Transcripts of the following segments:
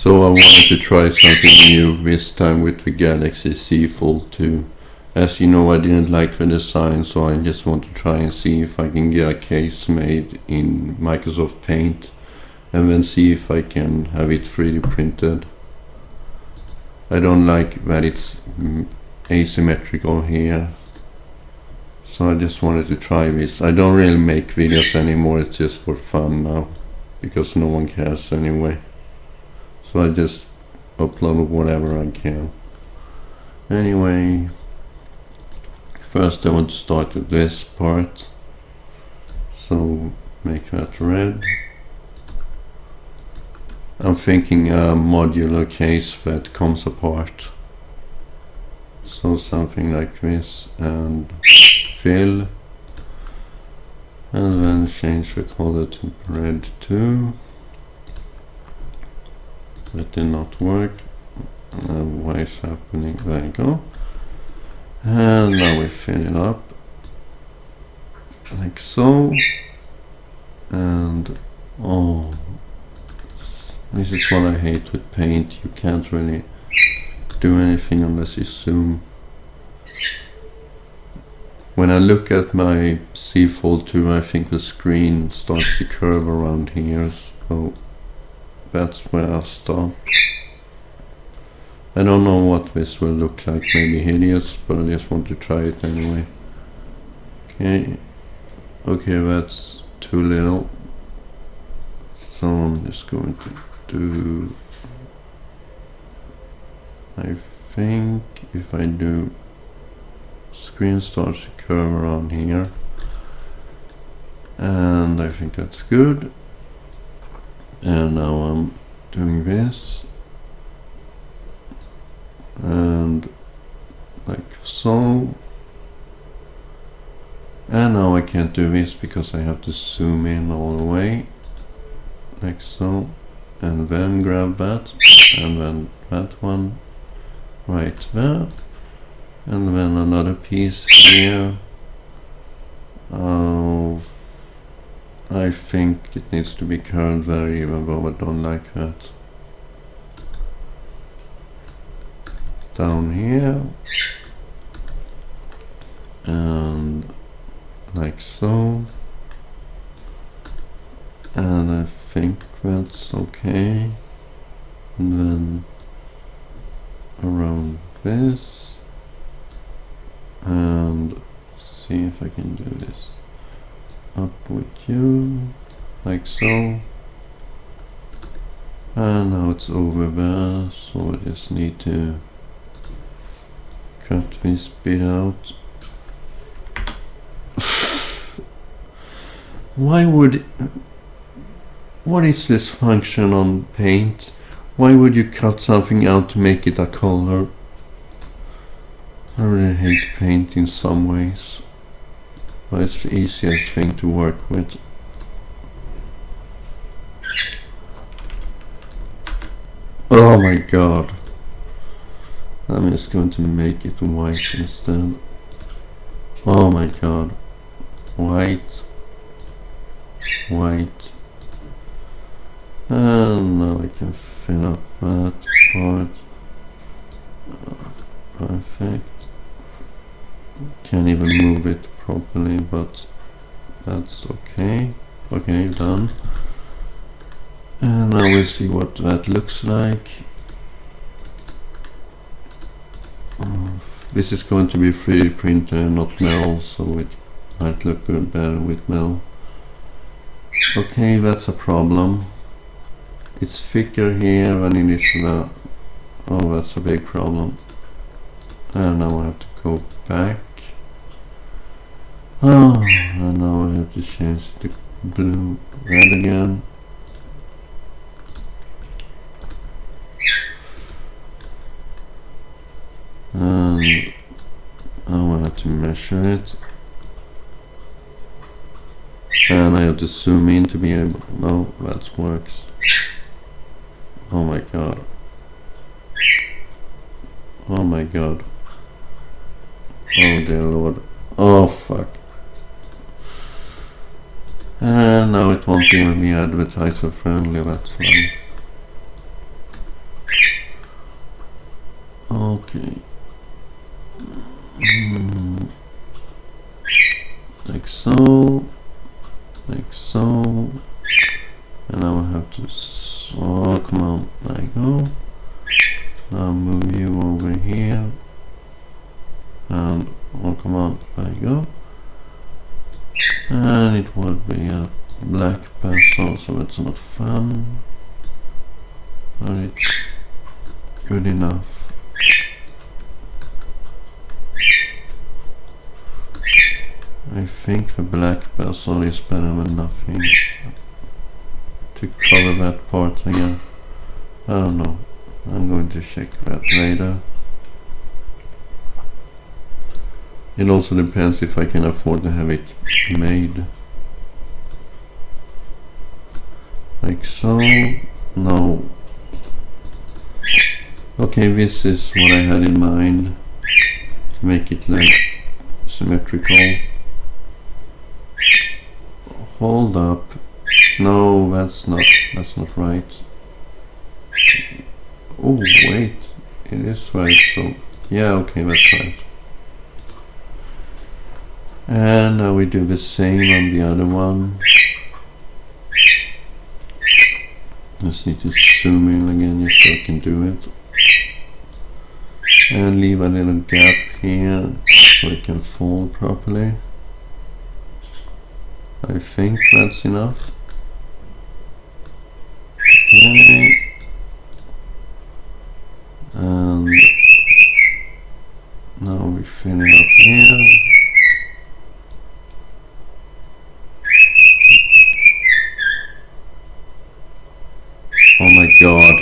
So I wanted to try something new, this time with the Galaxy Z Fold 2. As you know, I didn't like the design, so I just want to try and see if I can get a case made in Microsoft Paint and then see if I can have it 3D printed. I don't like that it's asymmetrical here, so I just wanted to try this. I don't really make videos anymore, it's just for fun now, because no one cares anyway. So I just upload whatever I can. Anyway, first I want to start with this part. So make that red. I'm thinking a modular case that comes apart. So something like this, and fill. And then change the color to red too. That did not work. Why is happening? There you go. And now we fill it up like so. And oh, this is what I hate with paint. You can't really do anything unless you zoom. When I look at my Z Fold 2, I think the screen starts to curve around here, so that's where I'll stop. I don't know what this will look like, maybe hideous, but I just want to try it anyway. Okay, that's too little. So I'm just going to do, I think if I do, screen starts to curve around here. And I think that's good. And now I'm doing this, and like so, and now I can't do this because I have to zoom in all the way, like so, and then grab that, and then that one right there, and then another piece here. I think it needs to be curved there, even though I don't like that. Down here. And like so. And I think that's okay. And then around this. And see if I can do this. Up with you, like so, and now it's over there, so I just need to cut this bit out. What is this function on Paint? Why would you cut something out to make it a color? I really hate Paint in some ways. But it's the easiest thing to work with. Oh my god. I'm just going to make it white instead. Oh my god. White. White. And now I can fill up that part. Perfect. Can't even move it properly, but that's okay. Okay, done. And now we see what that looks like. This is going to be 3D printer, not metal, so it might look good better with metal. Okay, that's a problem. It's thicker here than it is there. Oh, that's a big problem. And now I have to go back. Oh, and now I have to change it to blue, red again. And now I have to measure it. And I have to zoom in to be able, no, that works. Oh my god. Oh my god. Oh dear lord. Oh fuck. And now it won't even be advertiser friendly, that's fine. Okay. Like so. Like so. And now I have to, oh come on, there you go. Now move you over here. And, oh come on, there you go. And it would be a black pencil, so it's not fun. But it's good enough. I think the black pencil is better than nothing. To cover that part again. I don't know. I'm going to check that later. It also depends if I can afford to have it made. Like so. No. Okay, this is what I had in mind. To make it like symmetrical. Hold up. No, that's not right. Oh wait, it is right, so yeah, okay, that's right. And now we do the same on the other one. Just need to zoom in again just so I can do it. And leave a little gap here so it can fold properly. I think that's enough. Okay. And now we fill it up here. Oh my god.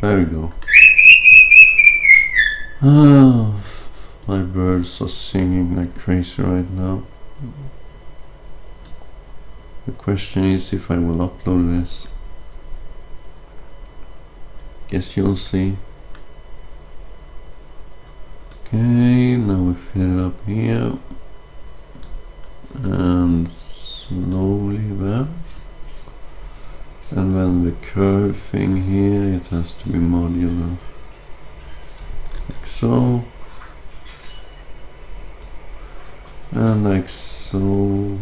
There we go. Oh, my birds are singing like crazy right now. The question is if I will upload this. Guess you'll see. Okay, now we fill it up here. And slowly there. And then the curve thing here, it has to be modular. Like so. And like so.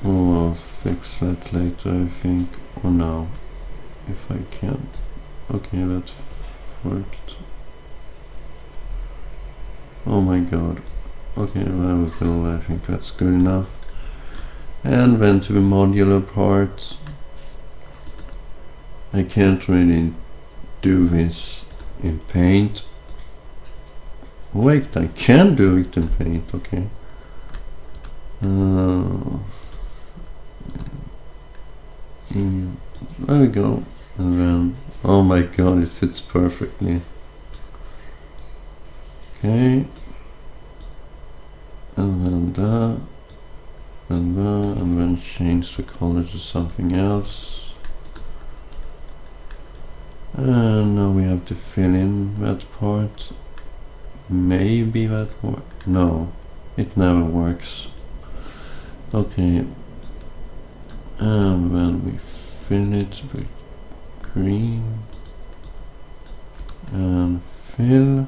Oh, I'll fix that later, I think. Or now. If I can. Okay, that worked. Oh my god. Okay, there we go. I think that's good enough. And then to the modular part. I can't really do this in Paint. Wait, I can do it in Paint, okay. There we go. And then, oh my god, it fits perfectly. Okay. And then that. And that. And then change the color to something else. And now we have to fill in that part. Maybe that works. No, it never works. Okay. And then we fill it with green. And fill.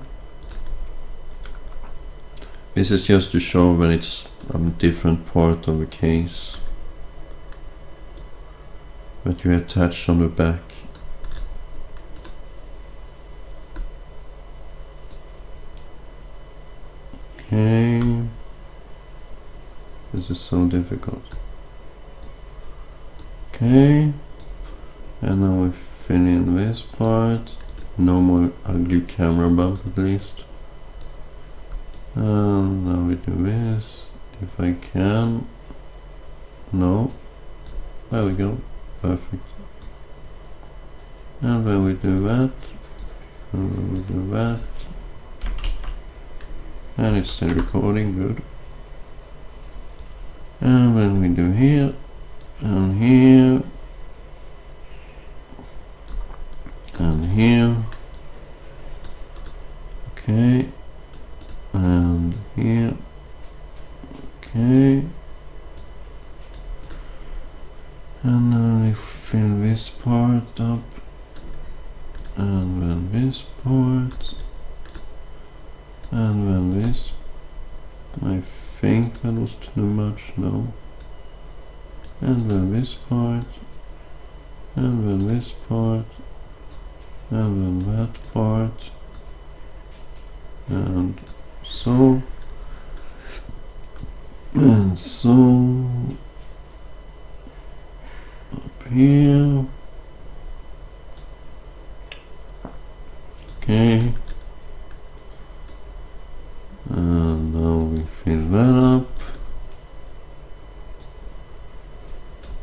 This is just to show when it's a different part of the case that you attach on the back. Okay, this is so difficult. Okay, and now we fill in this part. No more ugly camera bump at least. And now we do this, if I can. No, there we go, perfect. And then we do that, and then we do that. And it's still recording, good. And then we do here, and here, and here. Okay, and here. Okay. And then we fill this part up, and then this part. And then this, I think that was too much, no. And then this part, and then this part, and then that part, and so, and so, up here, okay, and now we fill that up.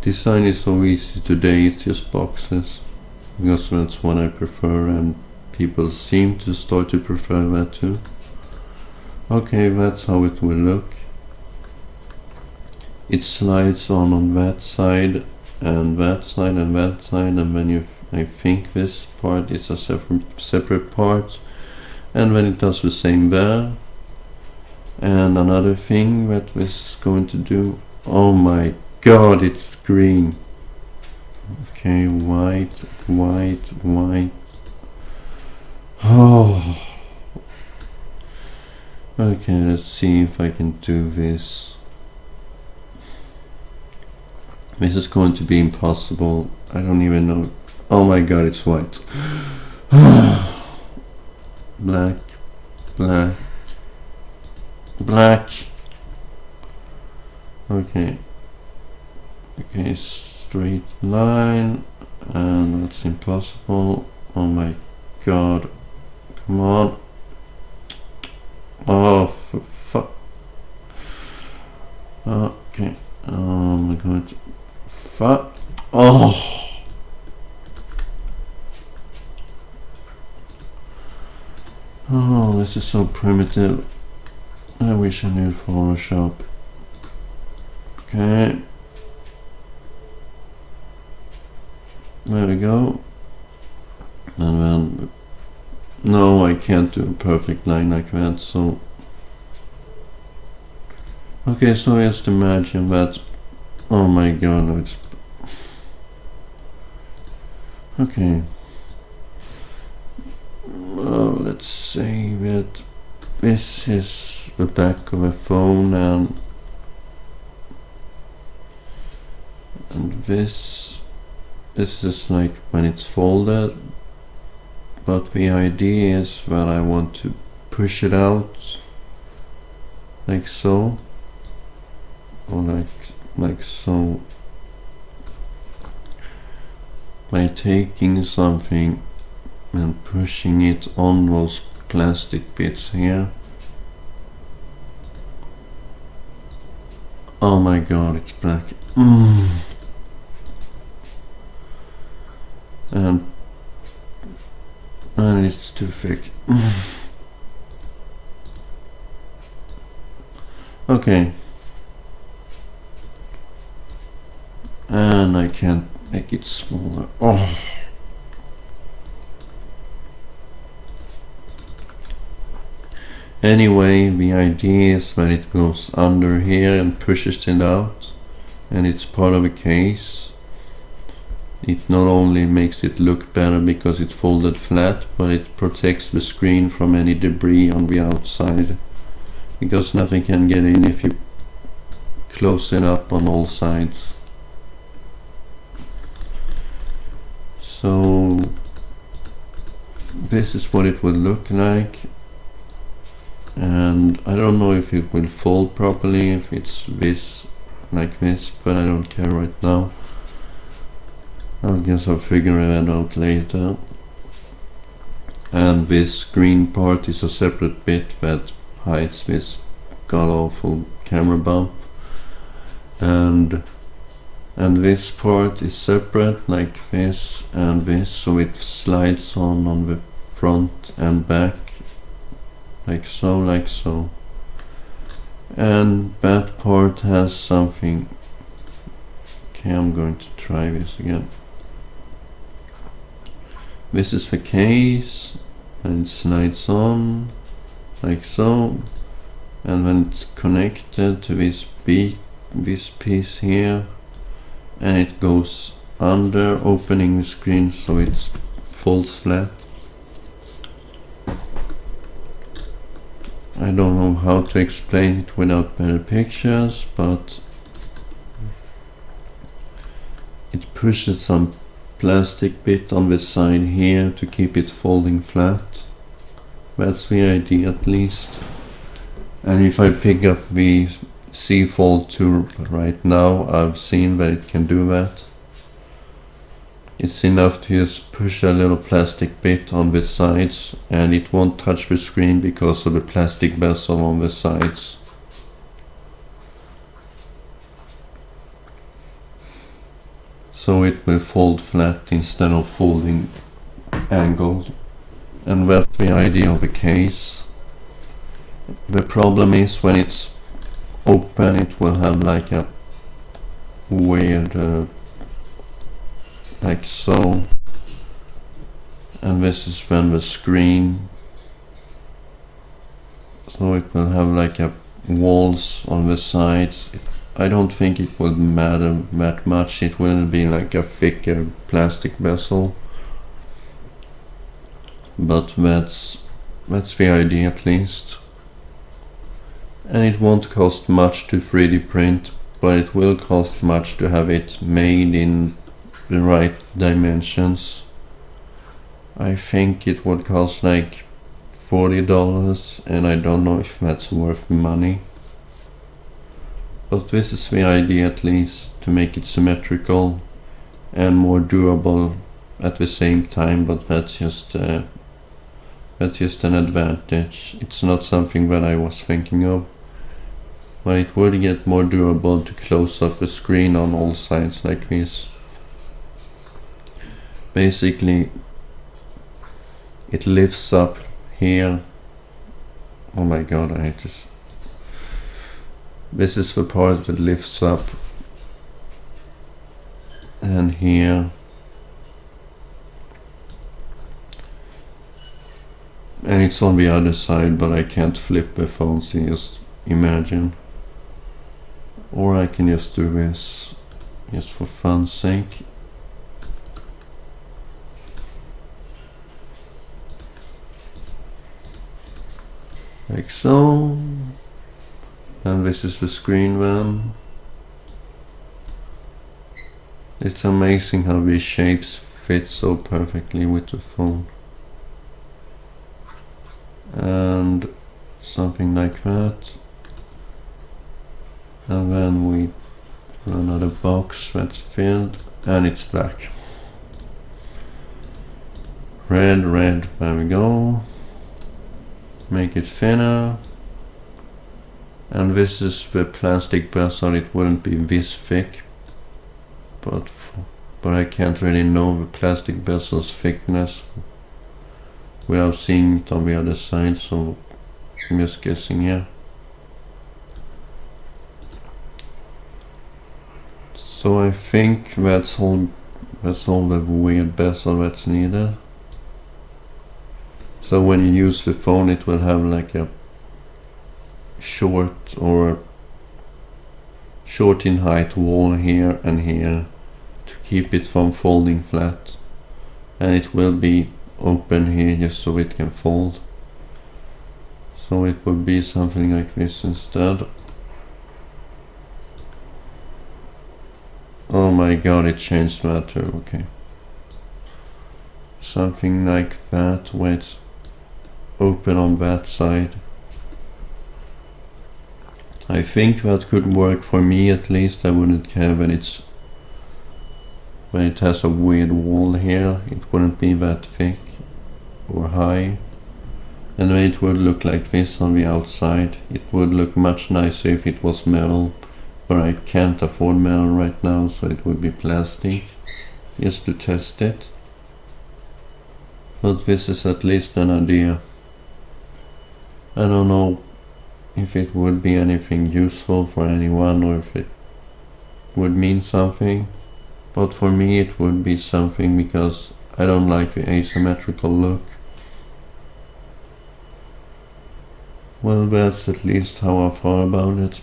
Design is so easy today, it's just boxes, because that's what I prefer, and people seem to start to prefer that too. Okay, that's how it will look. It slides on that side, and that side, and that side, and then I think this part is a separate part, and then it does the same there. And another thing that this is going to do, oh my god, it's green. Okay, white, white, white. Oh. Okay, let's see if I can do this. This is going to be impossible. I don't even know. Oh my god, it's white. Black, black, black. Okay. Okay, straight line, and that's impossible. Oh my god, come on. Oh, for fuck. Okay, I'm going to fuck. Oh. Oh, this is so primitive. I wish I knew Photoshop. Okay. There we go. And then, no, I can't do a perfect line like that, so. Okay, so just imagine that. Oh my god, no, it's. Okay. Well, let's say that this is the back of a phone, and this is like when it's folded, but the idea is that I want to push it out like so, or like so, by taking something and pushing it on those plastic bits here. Oh my god, it's black. And it's too thick. Okay. And I can't make it smaller. Oh. Anyway, the idea is that it goes under here and pushes it out, and it's part of a case. It not only makes it look better because it's folded flat, but it protects the screen from any debris on the outside, because nothing can get in if you close it up on all sides. So this is what it will look like, and I don't know if it will fold properly if it's this like this, but I don't care right now. I guess I'll figure that out later. And this green part is a separate bit that hides this god-awful camera bump, and this part is separate like this and this, so it slides on the front and back like so, and that part has something. Okay, I'm going to try this again. This is the case, and it slides on like so, and then it's connected to this piece here, and it goes under, opening the screen so it folds flat. I don't know how to explain it without better pictures, but it pushes some plastic bit on the side here to keep it folding flat. That's the idea at least. And if I pick up the C-fold tool right now, I've seen that it can do that. It's enough to just push a little plastic bit on the sides and it won't touch the screen because of the plastic bezel on the sides. So it will fold flat instead of folding angled. And that's the idea of the case. The problem is when it's open it will have like a weird like so, and this is when the screen, so it will have like a walls on the sides. I don't think it will matter that much. It will be like a thicker plastic bezel, but that's the idea at least. And it won't cost much to 3D print, but it will cost much to have it made in the right dimensions. I think it would cost like $40, and I don't know if that's worth the money. But this is the idea at least, to make it symmetrical and more durable at the same time, but that's just an advantage. It's not something that I was thinking of. But it would get more durable to close off the screen on all sides like this. Basically, it lifts up here. Oh my god, I hate this. This is the part that lifts up. And here. And it's on the other side, but I can't flip the phone, so just imagine. Or I can just do this, just for fun's sake. Like so. And this is the screen then. It's amazing how these shapes fit so perfectly with the phone. And something like that. And then we put another box that's filled, and it's black. Red, there we go. Make it thinner. And this is the plastic bezel. It wouldn't be this thick, but I can't really know the plastic bezel's thickness without seeing it on the other side, so I'm just guessing here. So I think that's all the weird bezel that's needed. So when you use the phone, it will have like a short in height wall here and here to keep it from folding flat, and it will be open here just so it can fold. So it would be something like this instead. Oh my god, it changed that too, okay. Something like that, where it's open on that side. I think that could work for me at least. I wouldn't care when it has a weird wall here. It wouldn't be that thick or high. And then it would look like this on the outside. It would look much nicer if it was metal, but I can't afford metal right now, so it would be plastic, just to test it. But this is at least an idea. I don't know if it would be anything useful for anyone or if it would mean something, but for me it would be something because I don't like the asymmetrical look. Well, that's at least how I thought about it.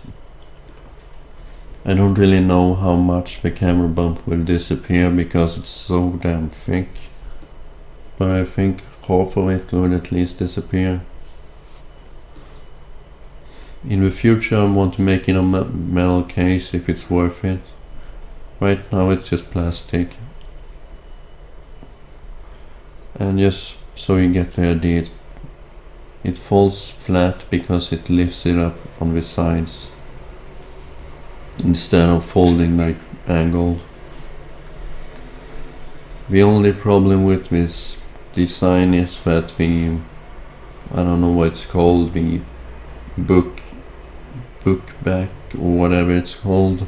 I don't really know how much the camera bump will disappear because it's so damn thick, but I think half of it will at least disappear. In the future I want to make in a metal case if it's worth it. Right now it's just plastic. And just so you get the idea, it falls flat because it lifts it up on the sides instead of folding like angled. The only problem with this design is that the, I don't know what it's called, the book back or whatever it's called,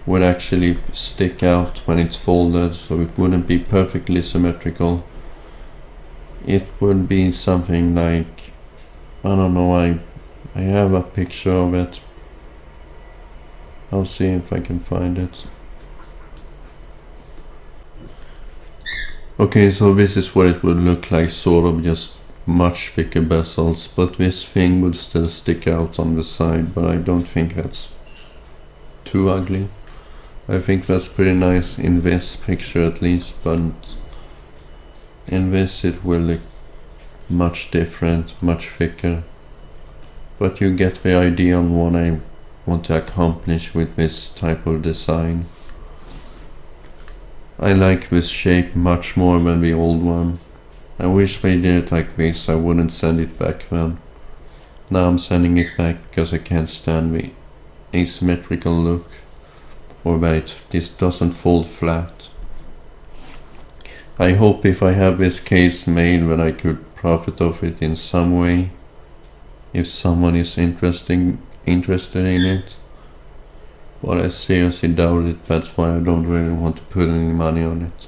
would actually stick out when it's folded, so it wouldn't be perfectly symmetrical. It would be something like, I don't know, I have a picture of it. I'll see if I can find it. Okay, so this is what it would look like, sort of just much thicker bezels, but this thing would still stick out on the side, but I don't think that's too ugly. I think that's pretty nice in this picture at least, but in this it will look much different, much thicker. But you get the idea on what I want to accomplish with this type of design. I like this shape much more than the old one. I wish they did it like this, I wouldn't send it back then. Now I'm sending it back because I can't stand the asymmetrical look, or that this doesn't fold flat. I hope if I have this case made that I could profit of it in some way, if someone is interested in it. But I seriously doubt it, that's why I don't really want to put any money on it.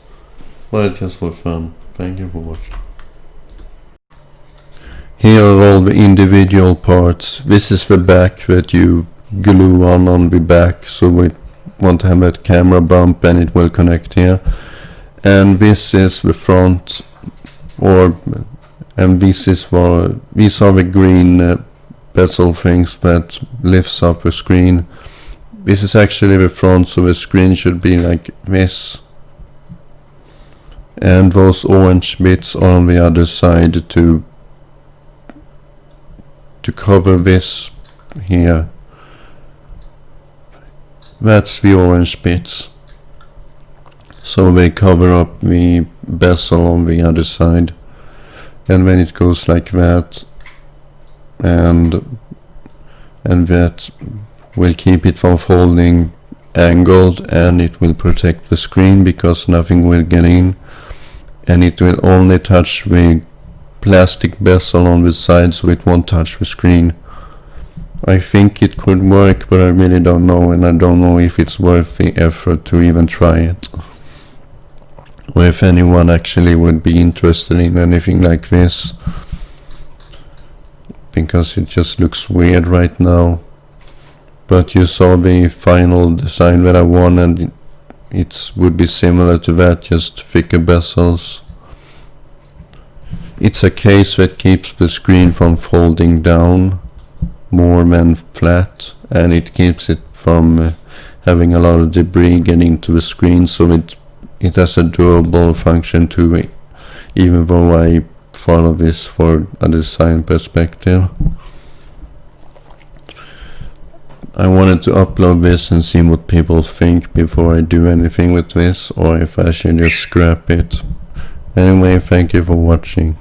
But just for fun. Thank you for watching. Here are all the individual parts. This is the back that you glue on the back, so we want to have that camera bump and it will connect here. And this is the front, and these are the green bezel things that lifts up the screen. This is actually the front, so the screen should be like this. And those orange bits are on the other side to cover this here. That's the orange bits. So they cover up the bezel on the other side. And when it goes like that, and that will keep it from folding angled, and it will protect the screen because nothing will get in, and it will only touch the plastic bezel on the side, so it won't touch the screen. I think it could work, but I really don't know, and I don't know if it's worth the effort to even try it, or if anyone actually would be interested in anything like this, because it just looks weird right now. But you saw the final design that I won, and it would be similar to that, just thicker bezels. It's a case that keeps the screen from folding down more than flat, and it keeps it from having a lot of debris getting into the screen, so it has a durable function to it, even though I follow this for a design perspective. I wanted to upload this and see what people think before I do anything with this, or if I should just scrap it. Anyway, thank you for watching.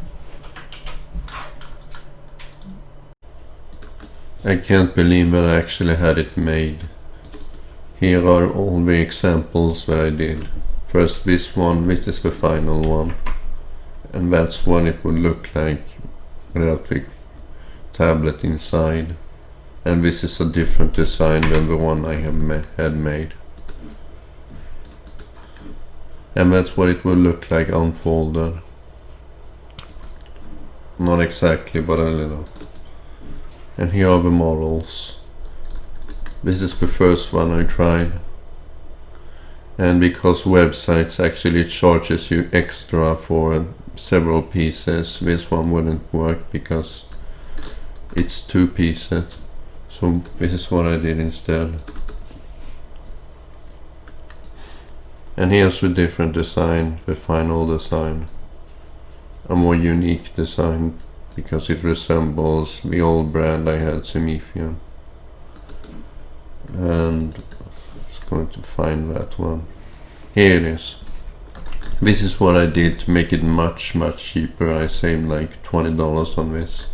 I can't believe that I actually had it made. Here are all the examples that I did. First this one, this is the final one. And that's what it would look like without the tablet inside. And this is a different design than the one I had made. And that's what it will look like unfolded. Not exactly, but a little. And here are the models. This is the first one I tried. And because websites actually charges you extra for several pieces, this one wouldn't work because it's 2 pieces. So this is what I did instead. And here's the different design, the final design. A more unique design because it resembles the old brand I had, Semifion. and I'm going to find that one. Here it is. This is what I did to make it much cheaper. I saved like $20 on this.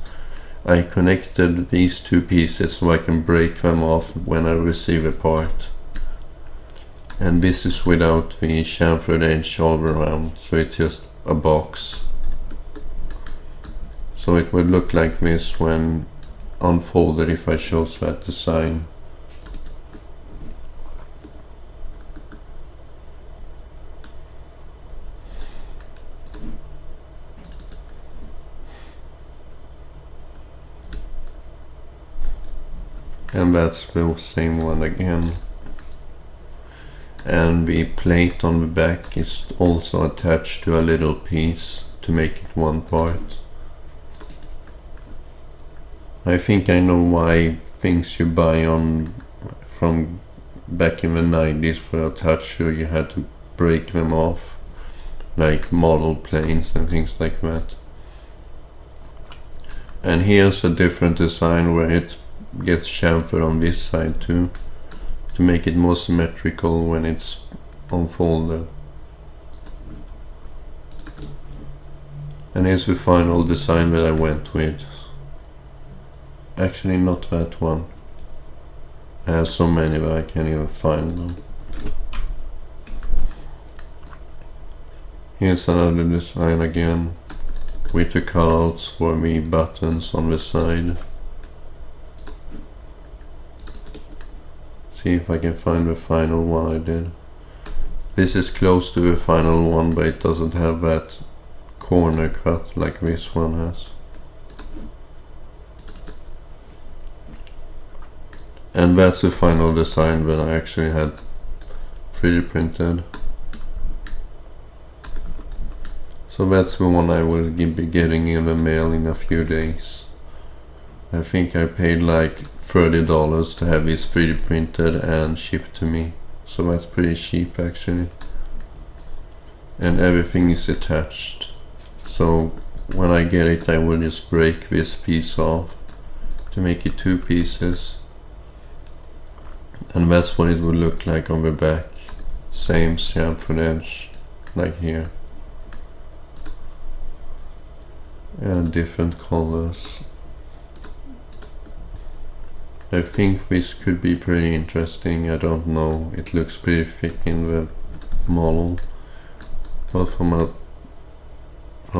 I connected these two pieces so I can break them off when I receive a part. And this is without the chamfered edge all around, so it's just a box. So it would look like this when unfolded if I chose that design. And that's the same one again. And the plate on the back is also attached to a little piece to make it one part. I think I know why things you buy on from back in the 90s were attached to, you had to break them off, like model planes and things like that. And here's a different design where it gets chamfered on this side too, to make it more symmetrical when it's unfolded. And here's the final design that I went with. Actually not that one. I have so many that I can't even find them. Here's another design again, with the cutouts for the buttons on the side. See if I can find the final one I did. This is close to the final one, but it doesn't have that corner cut like this one has. And that's the final design that I actually had 3D printed. So that's the one I will be getting in the mail in a few days. I think I paid like $30 to have this 3D printed and shipped to me. So that's pretty cheap actually. And everything is attached. So when I get it, I will just break this piece off to make it two pieces. And that's what it would look like on the back. Same chamfered edge, like here. And different colors. I think this could be pretty interesting, I don't know. It looks pretty thick in the model. But from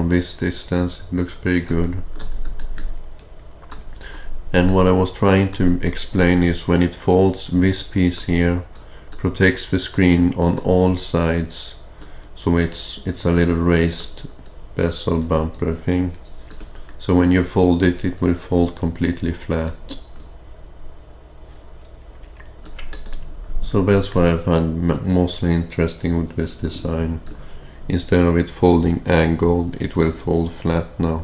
this distance it looks pretty good. And what I was trying to explain is when it folds, this piece here protects the screen on all sides. So it's a little raised bezel bumper thing. So when you fold it, it will fold completely flat. So that's what I find mostly interesting with this design. Instead of it folding angled, it will fold flat now.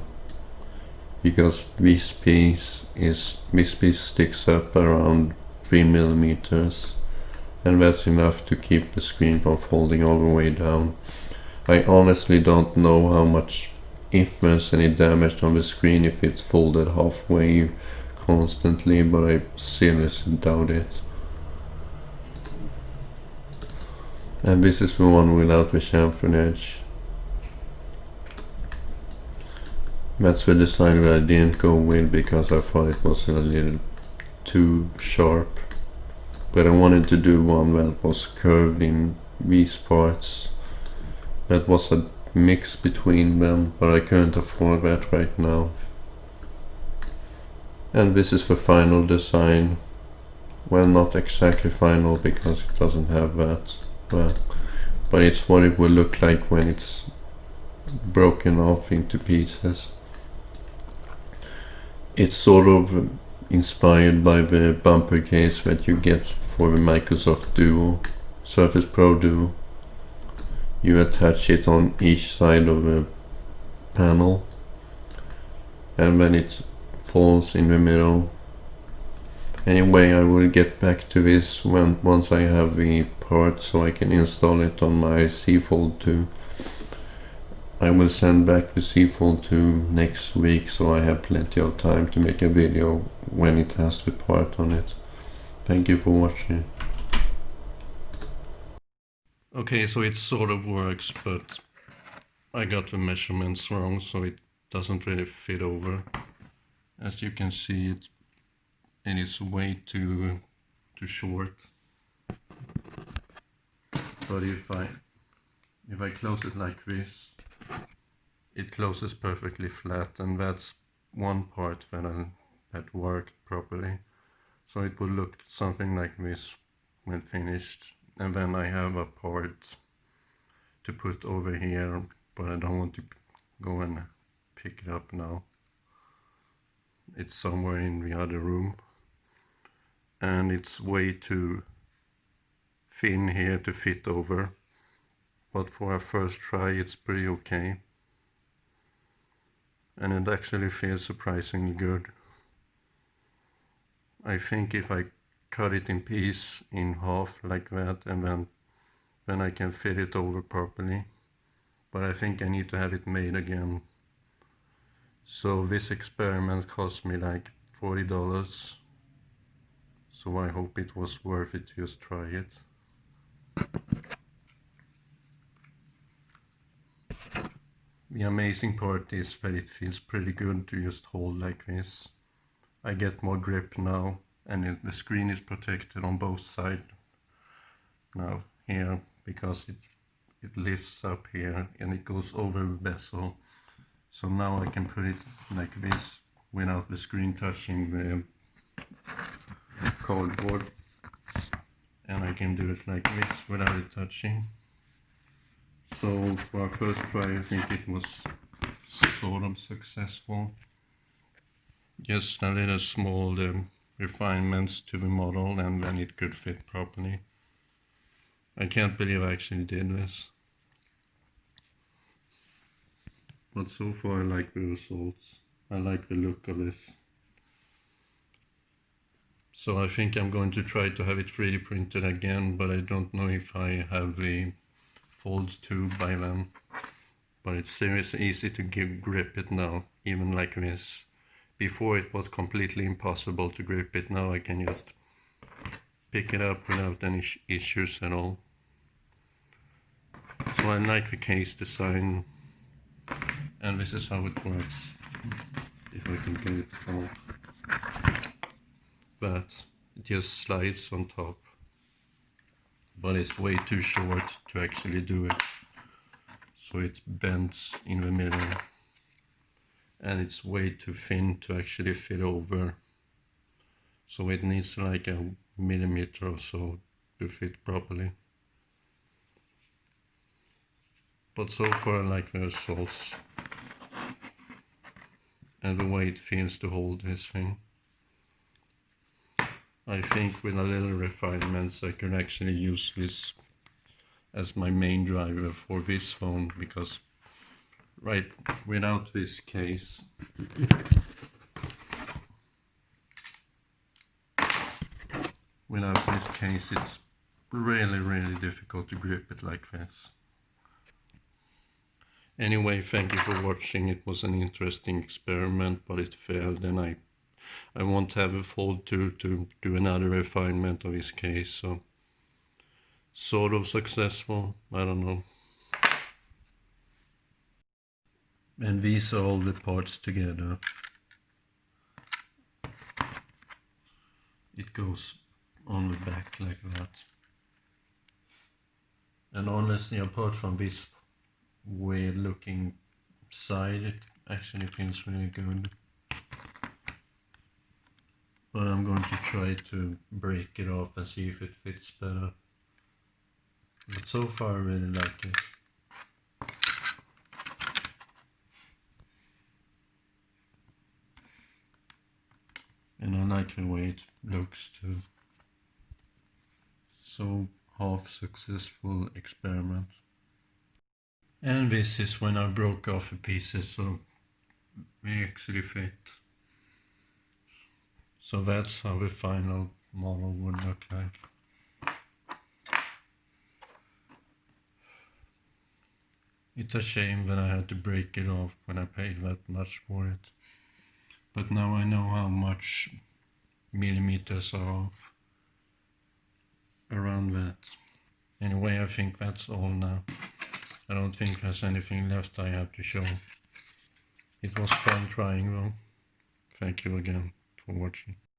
Because this piece sticks up around 3 millimeters, and that's enough to keep the screen from folding all the way down. I honestly don't know how much, if there's any damage on the screen if it's folded halfway constantly, but I seriously doubt it. And this is the one without the chamfered edge. That's the design that I didn't go with because I thought it was a little too sharp. But I wanted to do one that was curved in these parts. That was a mix between them, but I can't afford that right now. And this is the final design. Well, not exactly final because it doesn't have that. But it's what it will look like when it's broken off into pieces. It's sort of inspired by the bumper case that you get for the Microsoft Duo, Surface Pro Duo. You attach it on each side of the panel, and then it falls in the middle. Anyway, I will get back to this once I have the part so I can install it on my C Fold 2. I will send back the C Fold 2 next week, so I have plenty of time to make a video when it has the part on it. Thank you for watching. Okay, so it sort of works, but I got the measurements wrong, so it doesn't really fit over. As you can see, it is way too short. But if I close it like this, it closes perfectly flat, and that's one part that worked properly. So it would look something like this when finished, and then I have a part to put over here, but I don't want to go and pick it up now. It's somewhere in the other room, and it's way too thin here to fit over, but for a first try it's pretty okay, and it actually feels surprisingly good. I think if I cut it in piece in half like that, and then I can fit it over properly, but I think I need to have it made again. So this experiment cost me like $40, so I hope it was worth it to just try it. The amazing part is that it feels pretty good to just hold like this. I get more grip now, and the screen is protected on both sides now here, because it lifts up here and it goes over the bezel. So now I can put it like this without the screen touching the cardboard, and I can do it like this without it touching. So for our first try, I think it was sort of successful. Just a little small refinements to the model, and then it could fit properly. I can't believe I actually did this. But so far I like the results. I like the look of this. So I think I'm going to try to have it 3D printed again, but I don't know if I have the Fold 2 by then. But it's seriously easy to grip it now, even like this. Before it was completely impossible to grip it. Now I can just pick it up without any issues at all. So I like the case design, and this is how it works, if I can get it off. But it just slides on top, but it's way too short to actually do it, so it bends in the middle, and it's way too thin to actually fit over, so it needs like a millimeter or so to fit properly. But so far I like the results and the way it feels to hold this thing. I think with a little refinements I can actually use this as my main driver for this phone, because without this case it's really difficult to grip it like this. Anyway, thank you for watching. It was an interesting experiment, but it failed, and I won't have a Fold 2 to do another refinement of this case, so sort of successful, I don't know. And these are all the parts together. It goes on the back like that. And honestly, apart from this weird looking side, it actually feels really good. But I'm going to try to break it off and see if it fits better. But so far I really like it. And I like the way it looks too. So half successful experiment. And this is when I broke off the pieces, so they actually fit. So that's how the final model would look like. It's a shame that I had to break it off when I paid that much for it. But now I know how much millimeters are off. around that. Anyway, I think that's all now. I don't think there's anything left I have to show. It was fun trying though. Thank you again for watching.